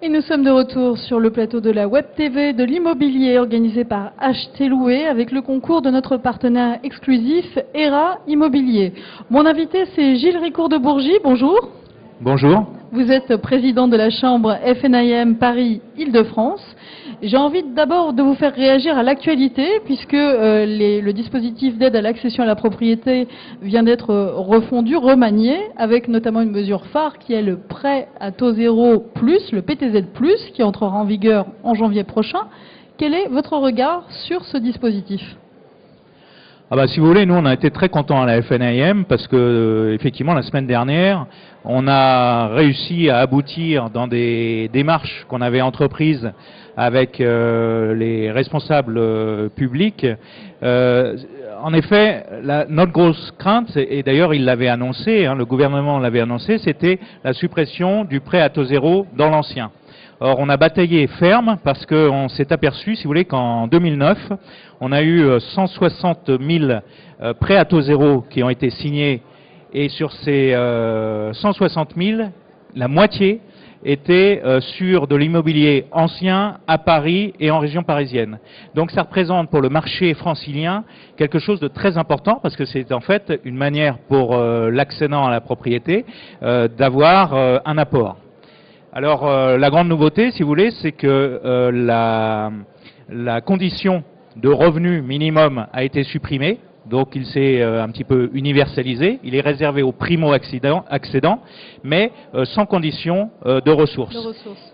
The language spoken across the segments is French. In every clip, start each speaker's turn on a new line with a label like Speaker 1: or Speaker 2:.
Speaker 1: Et nous sommes de retour sur le plateau de la Web TV de l'immobilier organisé par Acheter Louer avec le concours de notre partenaire exclusif ERA Immobilier. Mon invité c'est Gilles Ricourt de Bourgy, bonjour.
Speaker 2: Bonjour.
Speaker 1: Vous êtes président de la chambre FNIM Paris-Île-de-France. J'ai envie d'abord de vous faire réagir à l'actualité puisque le dispositif d'aide à l'accession à la propriété vient d'être refondu, remanié, avec notamment une mesure phare qui est le prêt à taux zéro plus, le PTZ+, qui entrera en vigueur en janvier prochain. Quel est votre regard sur ce dispositif ?
Speaker 2: Si vous voulez, nous on a été très contents à la FNIM parce que effectivement la semaine dernière, on a réussi à aboutir dans des démarches qu'on avait entreprises avec les responsables publics. En effet, notre grosse crainte, et d'ailleurs il l'avait annoncé, le gouvernement l'avait annoncé, c'était la suppression du prêt à taux zéro dans l'ancien. Or, on a bataillé ferme parce qu'on s'est aperçu, si vous voulez, qu'en 2009, on a eu 160 000 prêts à taux zéro qui ont été signés et sur ces 160 000, la moitié était sur de l'immobilier ancien à Paris et en région parisienne. Donc ça représente pour le marché francilien quelque chose de très important parce que c'est en fait une manière pour l'accédant à la propriété d'avoir un apport. Alors la grande nouveauté, si vous voulez, c'est que la condition de revenu minimum a été supprimée, donc il s'est un petit peu universalisé, il est réservé aux primo-accédants, mais sans condition de ressources.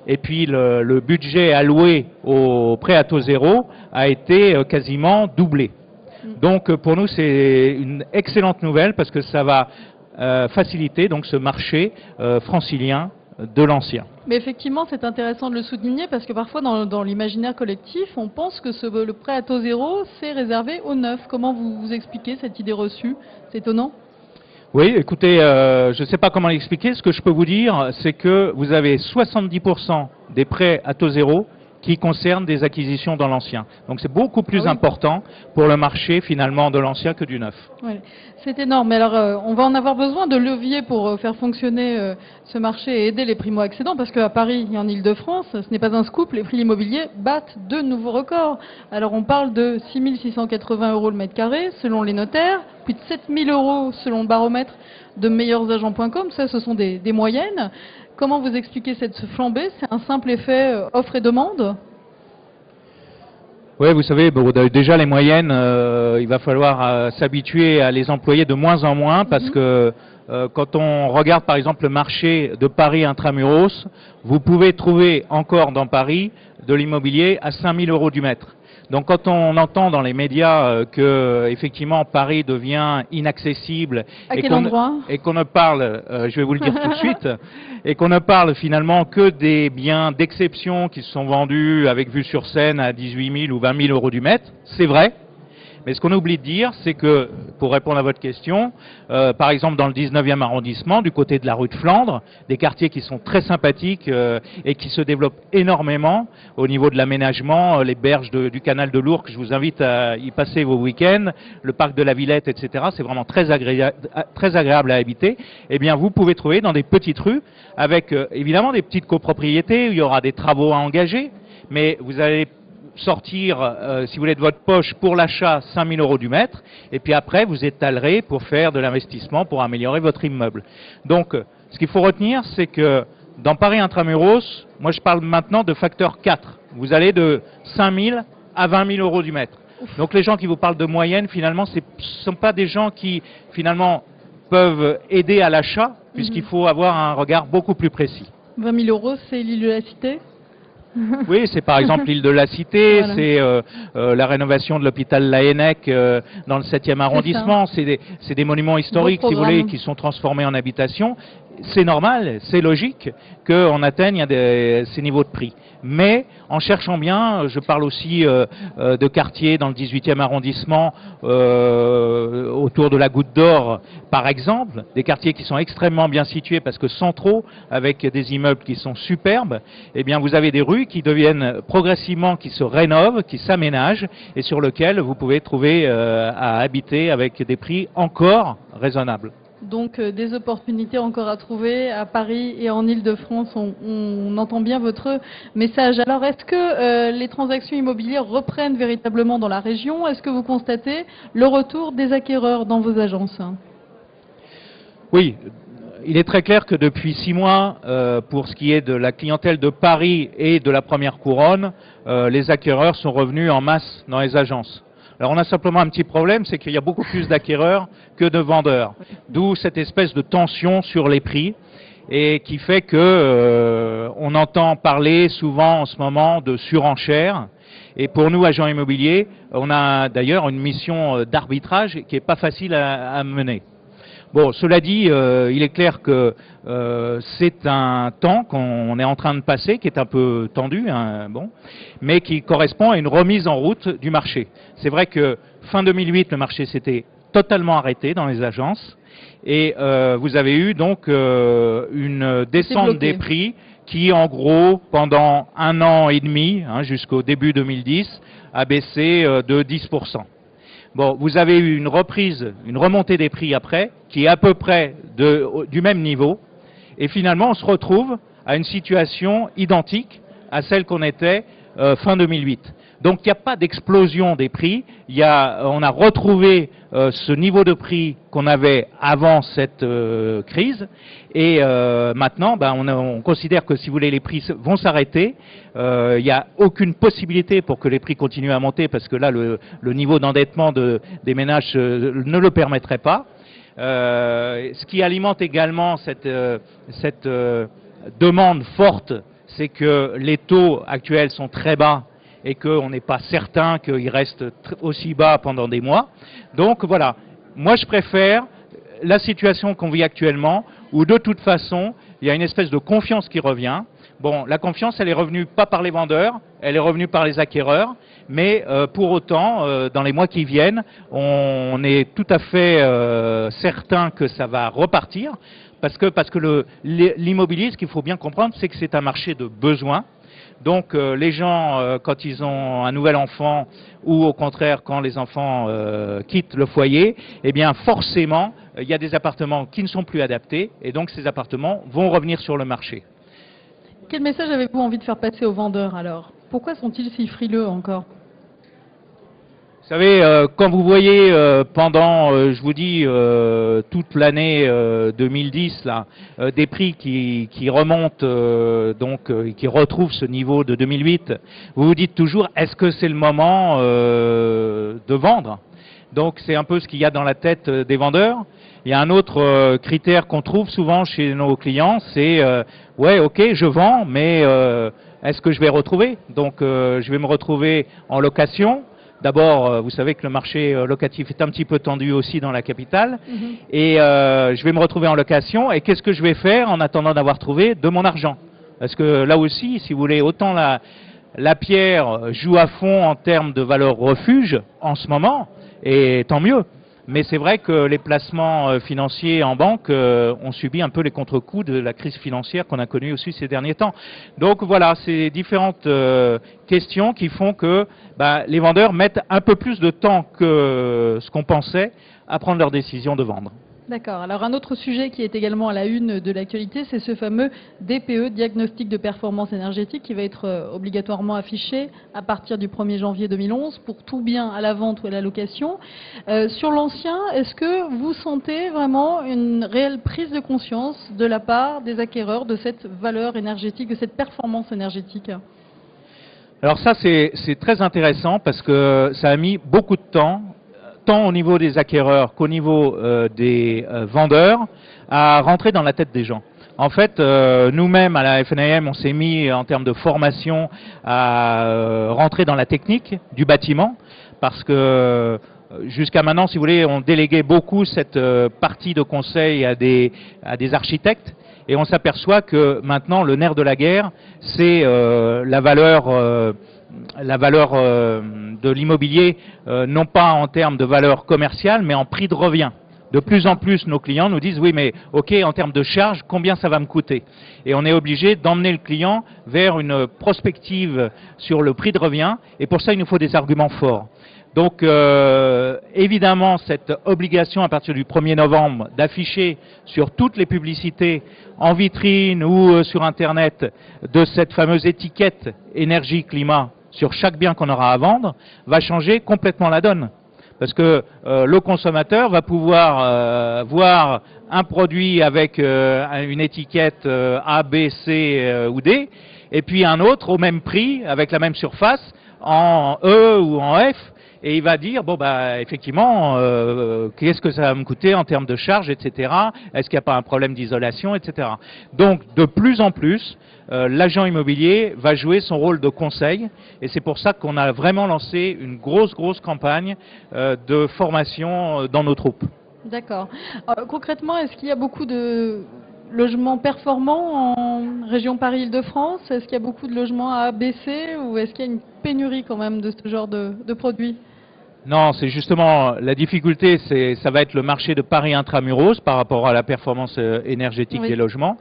Speaker 2: Et puis le budget alloué au prêt à taux zéro a été quasiment doublé. Donc pour nous c'est une excellente nouvelle parce que ça va faciliter donc ce marché francilien de l'ancien.
Speaker 1: Mais effectivement, c'est intéressant de le souligner parce que parfois dans l'imaginaire collectif, on pense que le prêt à taux zéro, c'est réservé aux neufs. Comment vous expliquez cette idée reçue? C'est étonnant.
Speaker 2: Oui, écoutez, je ne sais pas comment l'expliquer. Ce que je peux vous dire, c'est que vous avez 70% des prêts à taux zéro qui concernent des acquisitions dans l'ancien. Donc c'est beaucoup plus important pour le marché finalement de l'ancien que du neuf.
Speaker 1: Oui, c'est énorme. Mais alors on va en avoir besoin de leviers pour faire fonctionner ce marché et aider les primo-accédants parce qu'à Paris et en Île-de-France, ce n'est pas un scoop, les prix immobiliers battent de nouveaux records. Alors on parle de 6 680 € le mètre carré selon les notaires, plus de 7 000 € selon le baromètre de meilleursagents.com. Ça, ce sont des moyennes. Comment vous expliquez cette flambée? C'est un simple effet offre et demande?
Speaker 2: Oui, vous savez, déjà les moyennes, il va falloir s'habituer à les employer de moins en moins parce que quand on regarde par exemple le marché de Paris intramuros, vous pouvez trouver encore dans Paris de l'immobilier à 5 000 € du mètre. Donc quand on entend dans les médias que effectivement Paris devient inaccessible
Speaker 1: et qu'on
Speaker 2: ne parle, je vais vous le dire tout de suite, et qu'on ne parle finalement que des biens d'exception qui se sont vendus avec vue sur Seine à 18 000 ou 20 000 € du mètre, c'est vrai. Mais ce qu'on oublie de dire, c'est que, pour répondre à votre question, par exemple dans le 19e arrondissement, du côté de la rue de Flandre, des quartiers qui sont très sympathiques et qui se développent énormément au niveau de l'aménagement, les berges du canal de l'Ourcq, je vous invite à y passer vos week-ends, le parc de la Villette, etc. C'est vraiment très agréable à habiter. Eh bien, vous pouvez trouver dans des petites rues, avec évidemment des petites copropriétés où il y aura des travaux à engager, mais vous allez sortir, si vous voulez, de votre poche pour l'achat 5 000 € du mètre, et puis après vous étalerez pour faire de l'investissement, pour améliorer votre immeuble. Donc, ce qu'il faut retenir, c'est que dans Paris intramuros, moi je parle maintenant de facteur 4. Vous allez de 5 000 à 20 000 € du mètre. Donc les gens qui vous parlent de moyenne, finalement, ce ne sont pas des gens qui, finalement, peuvent aider à l'achat, puisqu'il faut avoir un regard beaucoup plus précis.
Speaker 1: 20 000 €, c'est l'île de la Cité?
Speaker 2: Oui, c'est par exemple l'île de la Cité, voilà. C'est la rénovation de l'hôpital Laennec dans le 7e arrondissement, c'est des monuments historiques, si vous voulez, qui sont transformés en habitation. C'est normal, c'est logique qu'on atteigne ces niveaux de prix. Mais en cherchant bien, je parle aussi de quartiers dans le 18e arrondissement, autour de la Goutte d'Or, par exemple, des quartiers qui sont extrêmement bien situés parce que centraux, avec des immeubles qui sont superbes. Eh bien, vous avez des rues qui deviennent progressivement, qui se rénovent, qui s'aménagent et sur lesquelles vous pouvez trouver à habiter avec des prix encore raisonnables.
Speaker 1: Donc des opportunités encore à trouver à Paris et en Île-de-France. On entend bien votre message. Alors est-ce que les transactions immobilières reprennent véritablement dans la région? Est-ce que vous constatez le retour des acquéreurs dans vos agences?
Speaker 2: Oui, il est très clair que depuis 6 mois, pour ce qui est de la clientèle de Paris et de la première couronne, les acquéreurs sont revenus en masse dans les agences. Alors on a simplement un petit problème, c'est qu'il y a beaucoup plus d'acquéreurs que de vendeurs, d'où cette espèce de tension sur les prix et qui fait que on entend parler souvent en ce moment de surenchère. Et pour nous, agents immobiliers, on a d'ailleurs une mission d'arbitrage qui n'est pas facile à mener. Bon, cela dit, il est clair que c'est un temps qu'on est en train de passer, qui est un peu tendu, hein, bon, mais qui correspond à une remise en route du marché. C'est vrai que fin 2008, le marché s'était totalement arrêté dans les agences, et vous avez eu donc une descente des prix qui, en gros, pendant 1 an et demi, hein, jusqu'au début 2010, a baissé de 10%. Bon, vous avez eu une reprise, une remontée des prix après, qui est à peu près du même niveau, et finalement on se retrouve à une situation identique à celle qu'on était fin 2008. Donc il n'y a pas d'explosion des prix, on a retrouvé ce niveau de prix qu'on avait avant cette crise, et maintenant on considère que si vous voulez les prix vont s'arrêter, il n'y a aucune possibilité pour que les prix continuent à monter parce que là le niveau d'endettement des ménages ne le permettrait pas. Ce qui alimente également cette demande forte, c'est que les taux actuels sont très bas et qu'on n'est pas certain qu'ils restent aussi bas pendant des mois. Donc voilà, moi je préfère la situation qu'on vit actuellement, où de toute façon, il y a une espèce de confiance qui revient. Bon, la confiance, elle est revenue pas par les vendeurs, elle est revenue par les acquéreurs, mais pour autant, dans les mois qui viennent, on est tout à fait certain que ça va repartir, parce que l'immobilier, ce qu'il faut bien comprendre, c'est que c'est un marché de besoin. Donc les gens, quand ils ont un nouvel enfant ou au contraire quand les enfants quittent le foyer, eh bien forcément, il y a des appartements qui ne sont plus adaptés et donc ces appartements vont revenir sur le marché.
Speaker 1: Quel message avez-vous envie de faire passer aux vendeurs alors? Pourquoi sont-ils si frileux encore?
Speaker 2: Vous savez, quand vous voyez pendant, je vous dis, toute l'année 2010, là, des prix qui remontent, qui retrouvent ce niveau de 2008, vous vous dites toujours, est-ce que c'est le moment de vendre? Donc c'est un peu ce qu'il y a dans la tête des vendeurs. Il y a un autre critère qu'on trouve souvent chez nos clients, c'est ouais, ok, je vends, mais est-ce que je vais retrouver? Donc je vais me retrouver en location. D'abord, vous savez que le marché locatif est un petit peu tendu aussi dans la capitale. Et je vais me retrouver en location. Et qu'est-ce que je vais faire en attendant d'avoir trouvé de mon argent? Parce que là aussi, si vous voulez, autant la pierre joue à fond en termes de valeur refuge en ce moment, et tant mieux. Mais c'est vrai que les placements financiers en banque ont subi un peu les contre-coups de la crise financière qu'on a connue aussi ces derniers temps. Donc voilà, c'est différentes questions qui font que les vendeurs mettent un peu plus de temps que ce qu'on pensait à prendre leur décision de vendre.
Speaker 1: D'accord. Alors un autre sujet qui est également à la une de l'actualité, c'est ce fameux DPE, diagnostic de performance énergétique, qui va être obligatoirement affiché à partir du 1er janvier 2011 pour tout bien à la vente ou à la location. Sur l'ancien, est-ce que vous sentez vraiment une réelle prise de conscience de la part des acquéreurs de cette valeur énergétique, de cette performance énergétique?
Speaker 2: Alors ça, c'est très intéressant parce que ça a mis beaucoup de temps, tant au niveau des acquéreurs qu'au niveau des vendeurs, à rentrer dans la tête des gens. En fait, nous-mêmes à la FNAIM, on s'est mis en termes de formation à rentrer dans la technique du bâtiment, parce que jusqu'à maintenant, si vous voulez, on déléguait beaucoup cette partie de conseil à des architectes, et on s'aperçoit que maintenant, le nerf de la guerre, c'est la valeur de l'immobilier, non pas en termes de valeur commerciale, mais en prix de revient. De plus en plus, nos clients nous disent, oui, mais ok, en termes de charge, combien ça va me coûter? Et on est obligé d'emmener le client vers une prospective sur le prix de revient, et pour ça, il nous faut des arguments forts. Donc évidemment, cette obligation à partir du 1er novembre d'afficher sur toutes les publicités en vitrine ou sur Internet de cette fameuse étiquette énergie-climat sur chaque bien qu'on aura à vendre va changer complètement la donne. Parce que le consommateur va pouvoir voir un produit avec une étiquette A, B, C ou D, et puis un autre au même prix, avec la même surface, en E ou en F, et il va dire, bon bah effectivement, qu'est-ce que ça va me coûter en termes de charges, etc. Est-ce qu'il n'y a pas un problème d'isolation, etc. Donc de plus en plus, l'agent immobilier va jouer son rôle de conseil, et c'est pour ça qu'on a vraiment lancé une grosse campagne de formation dans nos troupes.
Speaker 1: D'accord. Concrètement, est-ce qu'il y a beaucoup de logements performants en région Paris-Île-de-France? Est-ce qu'il y a beaucoup de logements à baisser ou est-ce qu'il y a une pénurie quand même de ce genre de produits?
Speaker 2: Non, c'est justement la difficulté, ça va être le marché de Paris intramuros par rapport à la performance énergétique des logements.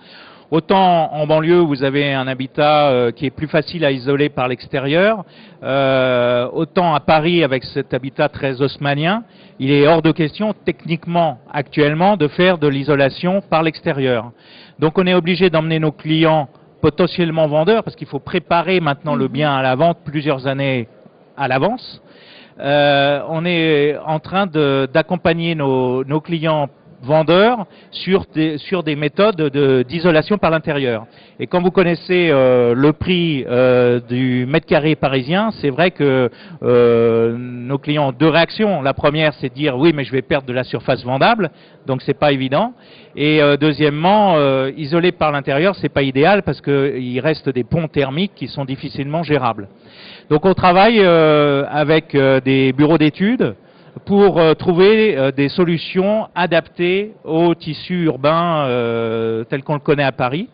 Speaker 2: Autant en banlieue, vous avez un habitat qui est plus facile à isoler par l'extérieur, autant à Paris, avec cet habitat très haussmannien, il est hors de question techniquement actuellement de faire de l'isolation par l'extérieur. Donc on est obligé d'emmener nos clients potentiellement vendeurs, parce qu'il faut préparer maintenant le bien à la vente plusieurs années à l'avance. On est en train d'accompagner nos clients vendeurs sur des méthodes d'isolation par l'intérieur. Et quand vous connaissez le prix du mètre carré parisien, c'est vrai que nos clients ont deux réactions. La première, c'est de dire oui, mais je vais perdre de la surface vendable, donc c'est pas évident. Et deuxièmement, isoler par l'intérieur, c'est pas idéal parce qu'il reste des ponts thermiques qui sont difficilement gérables. Donc on travaille avec des bureaux d'études pour trouver des solutions adaptées au tissu urbain tel qu'on le connaît à Paris.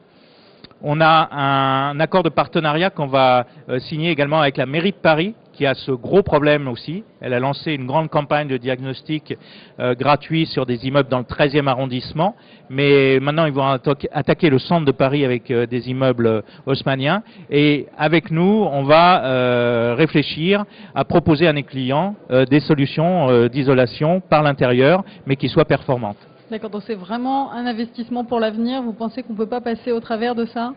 Speaker 2: On a un accord de partenariat qu'on va signer également avec la mairie de Paris, qui a ce gros problème aussi. Elle a lancé une grande campagne de diagnostic gratuit sur des immeubles dans le 13e arrondissement, mais maintenant ils vont attaquer le centre de Paris avec des immeubles haussmanniens. Et avec nous, on va réfléchir à proposer à nos clients des solutions d'isolation par l'intérieur, mais qui soient performantes.
Speaker 1: D'accord, donc c'est vraiment un investissement pour l'avenir. Vous pensez qu'on ne peut pas passer au travers de ça ?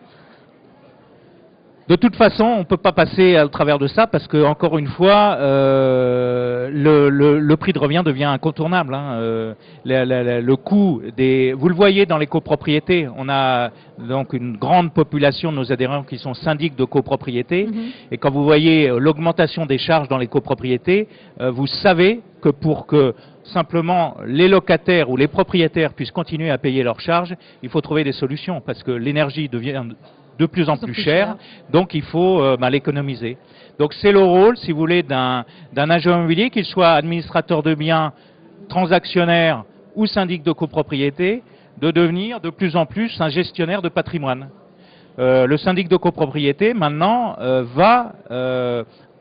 Speaker 2: De toute façon, on ne peut pas passer au travers de ça parce que, encore une fois, le prix de revient devient incontournable. Hein. Le coût vous le voyez dans les copropriétés. On a donc une grande population de nos adhérents qui sont syndics de copropriété. Et quand vous voyez l'augmentation des charges dans les copropriétés, vous savez que pour que simplement les locataires ou les propriétaires puissent continuer à payer leurs charges, il faut trouver des solutions parce que l'énergie devient de plus en plus cher, donc il faut l'économiser. Donc c'est le rôle, si vous voulez, d'un agent immobilier, qu'il soit administrateur de biens, transactionnaire ou syndic de copropriété, de devenir de plus en plus un gestionnaire de patrimoine. Le syndic de copropriété, maintenant, va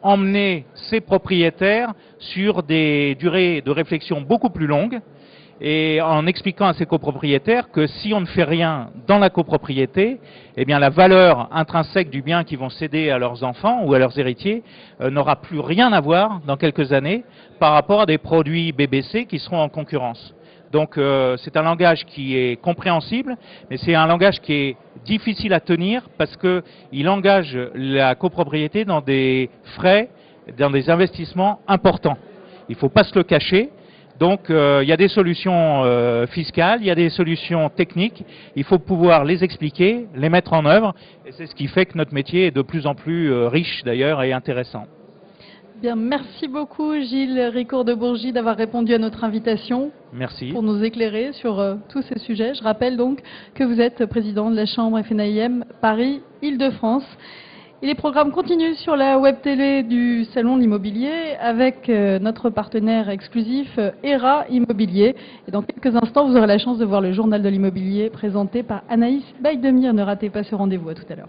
Speaker 2: emmener ses propriétaires sur des durées de réflexion beaucoup plus longues, et en expliquant à ses copropriétaires que si on ne fait rien dans la copropriété, eh bien la valeur intrinsèque du bien qu'ils vont céder à leurs enfants ou à leurs héritiers n'aura plus rien à voir dans quelques années par rapport à des produits BBC qui seront en concurrence. Donc c'est un langage qui est compréhensible, mais c'est un langage qui est difficile à tenir parce qu'il engage la copropriété dans des frais, dans des investissements importants. Il ne faut pas se le cacher. Donc il y a des solutions fiscales, il y a des solutions techniques, il faut pouvoir les expliquer, les mettre en œuvre, et c'est ce qui fait que notre métier est de plus en plus riche d'ailleurs et intéressant.
Speaker 1: Bien, merci beaucoup Gilles Ricourt de Bourgie d'avoir répondu à notre invitation.
Speaker 2: Merci.
Speaker 1: Pour nous éclairer sur tous ces sujets. Je rappelle donc que vous êtes président de la Chambre FNAIM Paris-Île-de-France. Et les programmes continuent sur la web télé du Salon de l'Immobilier avec notre partenaire exclusif ERA Immobilier. Et dans quelques instants, vous aurez la chance de voir le journal de l'immobilier présenté par Anaïs Baïdemir. Ne ratez pas ce rendez-vous. À tout à l'heure.